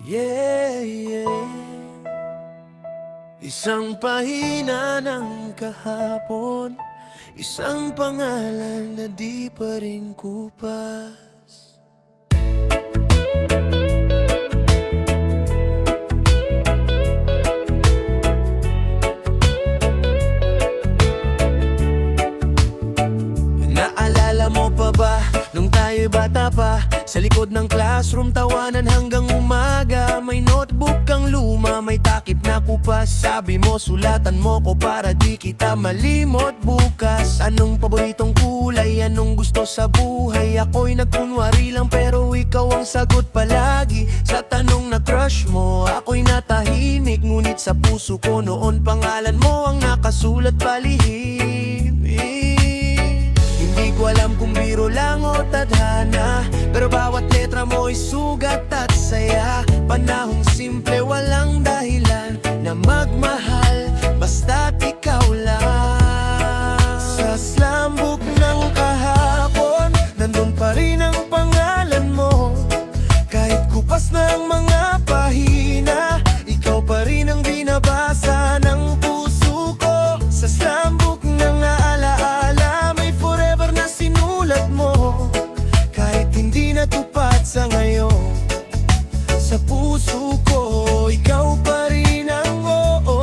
Yeah, yeah. Isang pahina ng kahapon, isang pangalan na di pa rin kupas. Naalala mo pa ba nung tayo'y bata pa? Sa likod ng classroom, tawanan hanggang umaga. May notebook kang luma, may takip na kupas. Sabi mo, sulatan mo ko para di kita malimot bukas. Anong paboritong kulay, anong gusto sa buhay? Ako'y nagkunwari lang pero ikaw ang sagot palagi. Sa tanong na crush mo, ako'y natahimik. Ngunit sa puso ko noon, pangalan mo ang nakasulat palihim. Hindi ko alam kung biro lang o tadhana, pero bawat letra mo'y sugat at saya. Panahong simple, walang dahilan na magmahal, basta't ikaw lang. Sa slambok ng kahapon, nandun pa rin ang pangalan mo. Kahit kupas na ang mga pahina, ikaw pa rin ang binabasa ng puso ko. Sa slambok ng alaala, may forever na sinulat mo. Kahit hindi natupad sa ngayon, sa puso ko, ikaw pa rin ang oo.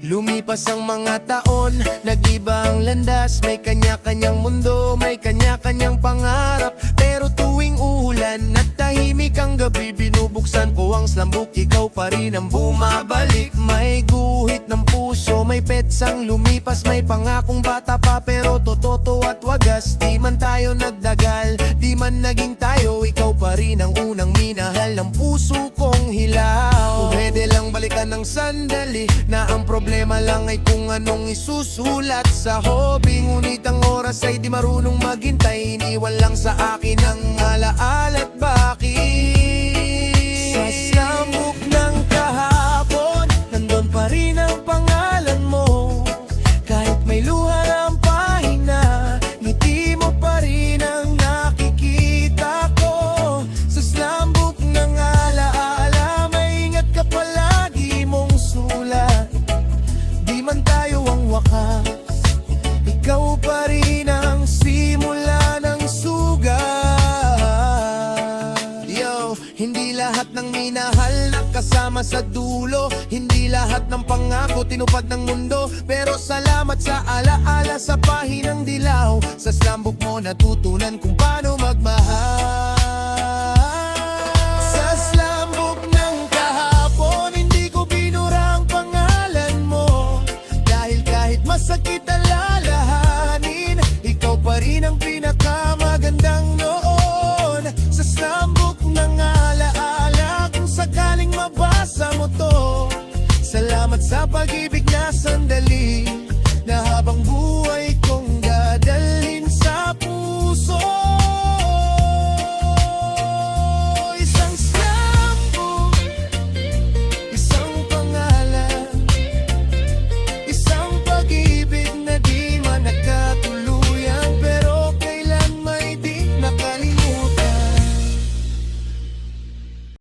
Lumipas ang mga taon, nag-iba ang landas. May kanya-kanyang mundo, may kanya-kanyang pangarap. Pero tuwing ulan at tahimik ang gabi, binubuksan ko ang slambok, ikaw pa rin ang bumabalik. May guhit ng puso, may petsang lumipas. May pangakong bata pa pero totoo at wagas. Di man tayo nagdagal, di man naging tayo, ikaw pa rin ang unang minahal ng puso kong hilaw. Pwede lang balikan ng sandali, na ang problema lang ay kung anong isusulat sa hobby. Ngunit ang oras ay di marunong maghintay, iniwan lang sa akin ang alaala at bakit. Sa slambok ng kahapon, nandun pa rin ang pangalan mo. Kahit may luha na ang pahina, ngiti mo pa rin ang nakikita ko. Sa slambok ng alaala, maingat ka palagi mong sulat. Di man tayo ang wakas, ikaw pa rin ang simula ng sugat. Yo, hindi lahat ng minahal nakasama sa dulo. Hindi lahat ng pangako tinupad ng mundo. Pero salamat sa alaala sa pahinang dilaw. Sa slambok mo natutunan kung paano magmahal.